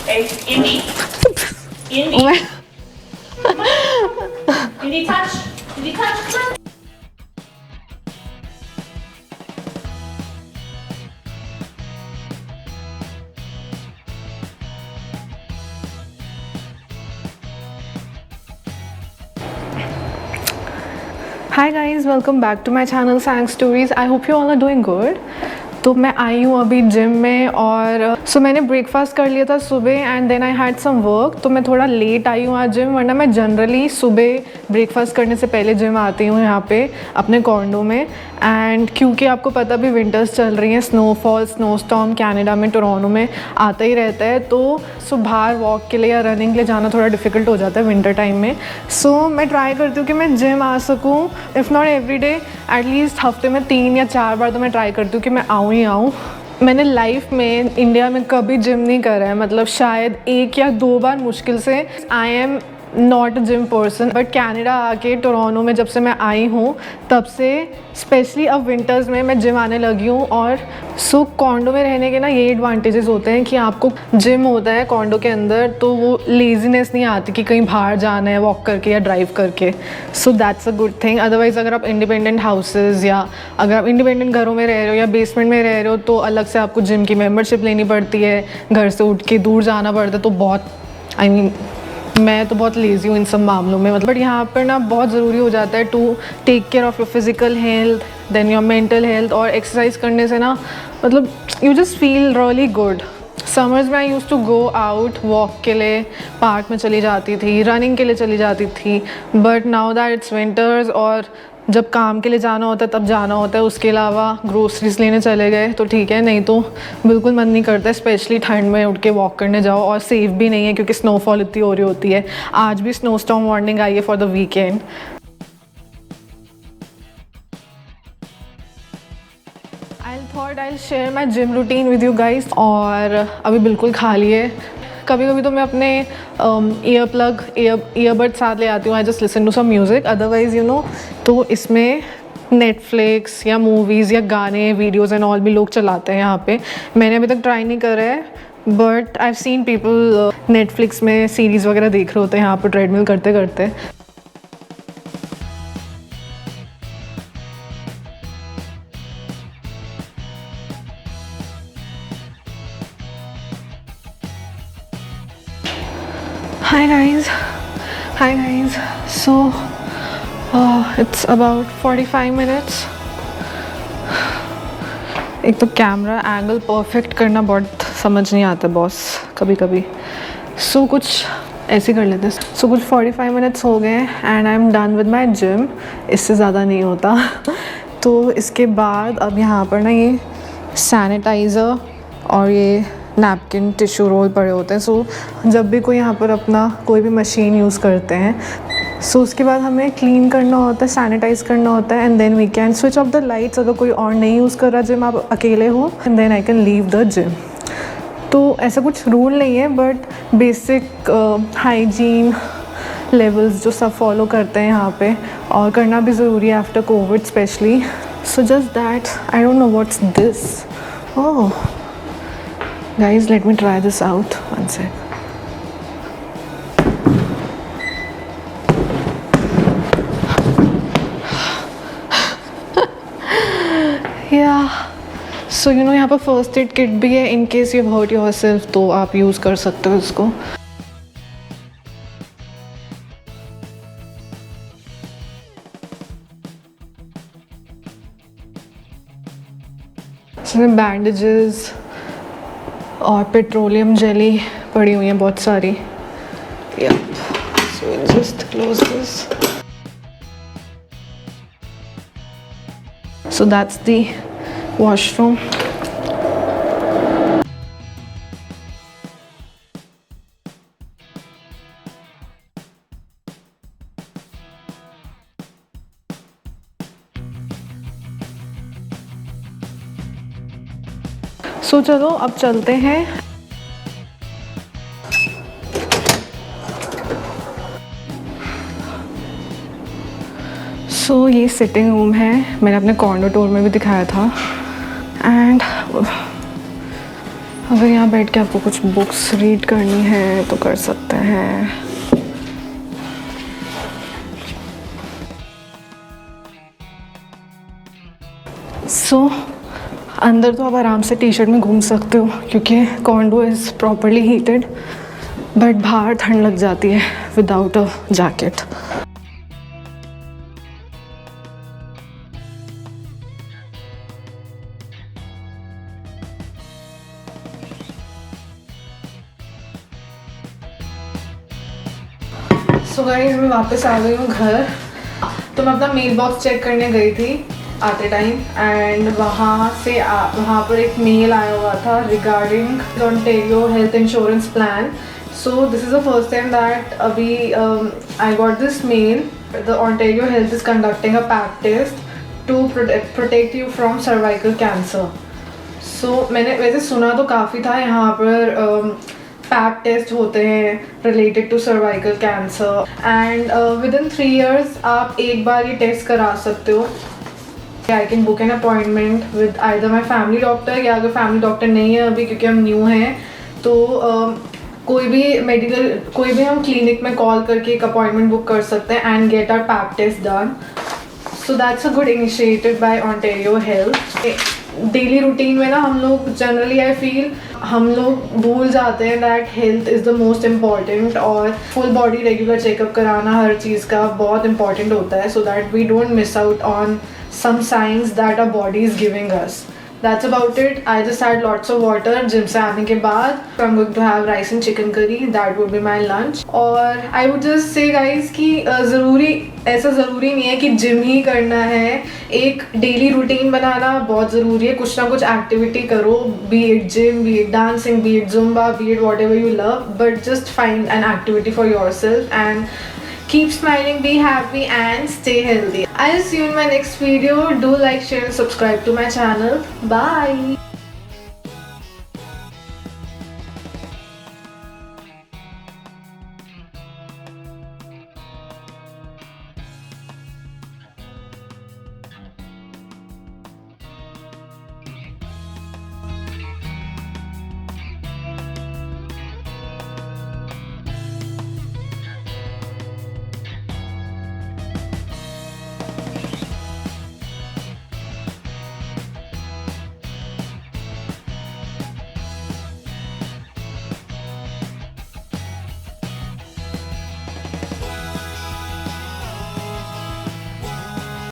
Hey, Indy. Indy. Oh my. Indy, touch. Indy, touch. Come on. Hi guys, welcome back to my channel Sang Stories. I hope you all are doing good. तो मैं आई हूँ अभी gym में और सो मैंने breakfast कर लिया था सुबह and then I had some work, तो मैं थोड़ा लेट आई हूँ आज जिम, वरना मैं जनरली सुबह ब्रेकफास्ट करने से पहले जिम आती हूँ यहाँ पे अपने कॉन्डो में। एंड क्योंकि आपको पता भी विंटर्स चल रही हैं, स्नोफॉल स्नोस्टॉर्म कनाडा में टोरंटो में आता ही रहता है, तो सो बाहर वॉक के लिए या रनिंग के लिए जाना थोड़ा डिफ़िकल्ट हो जाता है विंटर टाइम में। सो मैं ट्राई करती हूँ कि मैं जिम आ सकूँ, if not every day at least हफ्ते में 3 या 4 बार तो मैं ट्राई करती हूँ कि मैं आऊँ ही आऊँ। मैंने लाइफ में इंडिया में कभी जिम नहीं करा है, मतलब शायद 1 या 2 बार मुश्किल से। I am not a gym person, but Canada आके टोरंटो में जब से मैं आई हूँ तब से स्पेशली अब विंटर्स में मैं जिम आने लगी हूँ। और सो कॉन्डो में रहने के ना ये एडवांटेजेस होते हैं कि आपको जिम होता है कॉन्डो के अंदर, तो वो लेजीनेस नहीं आती कि कहीं बाहर जाना है वॉक करके या ड्राइव करके। सो that's a good thing. Otherwise अगर आप इंडिपेंडेंट हाउसेज या अगर आप इंडिपेंडेंट घरों में रह रहे हो या बेसमेंट में रह रहे हो तो अलग से आपको जिम की मेम्बरशिप लेनी पड़ती है, घर से उठ के दूर जाना पड़ता है, तो बहुत मैं तो बहुत लेज़ी हूँ इन सब मामलों में, मतलब बट यहाँ पर ना बहुत ज़रूरी हो जाता है to take care of your physical health then your mental health. और एक्सरसाइज करने से ना मतलब you just feel really good. Summers में I use to go out walk के लिए, पार्क में चली जाती थी, रनिंग के लिए चली जाती थी, but now that it's winters और जब काम के लिए जाना होता है तब जाना होता है, उसके अलावा ग्रोसरीज लेने चले गए तो ठीक है, नहीं तो बिल्कुल मन नहीं करता, स्पेशली ठंड में उठ के वॉक करने जाओ। और सेफ भी नहीं है क्योंकि स्नोफॉल इतनी हो रही होती है। आज भी स्नो स्टॉर्म वार्निंग आई है for the weekend. I thought I share my gym routine with you guys. और अभी बिल्कुल खाली है। कभी कभी तो मैं अपने ईयरबड साथ ले आती हूँ, I just listen to some music. Otherwise you know तो इसमें नेटफ्लिक्स या मूवीज़ या गाने वीडियोज़ एंड ऑल भी लोग चलाते हैं यहाँ पे। मैंने अभी तक ट्राई नहीं करा है, but I have seen people Netflix में सीरीज़ वगैरह देख रहे होते हैं यहाँ पर ट्रेडमिल करते करते। Hi guys, so it's about 45 minutes। एक तो कैमरा एंगल परफेक्ट करना बहुत समझ नहीं आता बॉस कभी कभी। सो कुछ ऐसे कर लेते हैं। सो कुछ 45 मिनट्स हो गए and I am done with my gym, इससे ज़्यादा नहीं होता। तो इसके बाद अब यहाँ पर ना ये सैनिटाइज़र और ये नैपकिन टिश्यू रोल पड़े होते हैं। सो जब भी कोई यहाँ पर अपना कोई भी मशीन यूज़ करते हैं सो उसके बाद हमें क्लीन करना होता है, सैनिटाइज़ करना होता है and then we can switch off the lights अगर कोई और नहीं यूज़ कर रहा जिम, आप अकेले हो, and then I can leave the gym. तो ऐसा कुछ रूल नहीं है, बट बेसिक हाइजीन लेवल्स जो सब फॉलो करते हैं यहाँ पे, और करना भी ज़रूरी है after Covid specially. So just that, I don't know what's this. Oh guys, let me try this out, one sec। yeah, so you know यहाँ पर फर्स्ट एड किट भी है in case you hurt yourself, तो आप use कर सकते हो इसको। इसमें बैंडेजेस और पेट्रोलियम जेली पड़ी हुई हैं बहुत सारी। So just close this. So that's the washroom. So चलो अब चलते हैं। सो ये सिटिंग रूम है, मैंने अपने कॉर्नर टूर में भी दिखाया था। एंड अगर यहाँ बैठ के आपको कुछ बुक्स रीड करनी है तो कर सकते हैं। अंदर तो आप आराम से टी शर्ट में घूम सकते हो क्योंकि condor is properly heated, but बाहर ठंड लग जाती है without a jacket. So guys मैं वापस आ गई हूँ घर। तो मैं अपना मेल बॉक्स चेक करने गई थी आते टाइम, एंड वहाँ पर एक मेल आया हुआ था regarding Ontario health insurance plan. So this is the first time that अभी I got this mail. The Ontario health is conducting a pap test to protect you from cervical cancer. So मैंने वैसे सुना तो काफ़ी था यहाँ पर pipe test होते हैं related to cervical cancer, and within 3 years आप एक बार ये टेस्ट करा सकते हो। I can book an appointment with either my family doctor, या अगर फैमिली डॉक्टर नहीं है अभी क्योंकि हम न्यू हैं तो कोई भी हम क्लिनिक में कॉल करके एक अपॉइंटमेंट बुक कर सकते हैं and get our pap test done. So that's a good initiative by Ontario health. Daily routine में ना हम लोग जनरली आई फील हम लोग भूल जाते हैं that health is the most important, और फुल बॉडी रेगुलर चेकअप कराना हर चीज़ का बहुत इंपॉर्टेंट होता है, so that we don't miss out on some signs that our body is giving us. That's about it. I just had lots of water gym से आने के बाद. I'm going to have rice and chicken curry. That would be my lunch. और I would just say guys कि ऐसा ज़रूरी नहीं है कि जिम ही करना है। एक डेली रूटीन बनाना बहुत ज़रूरी है। कुछ ना कुछ एक्टिविटी करो, be it gym, be it dancing, be it zumba, be it whatever you love, but just find an activity for yourself and keep smiling, be happy and stay healthy. I'll see you in my next video. Do like, share and subscribe to my channel. Bye.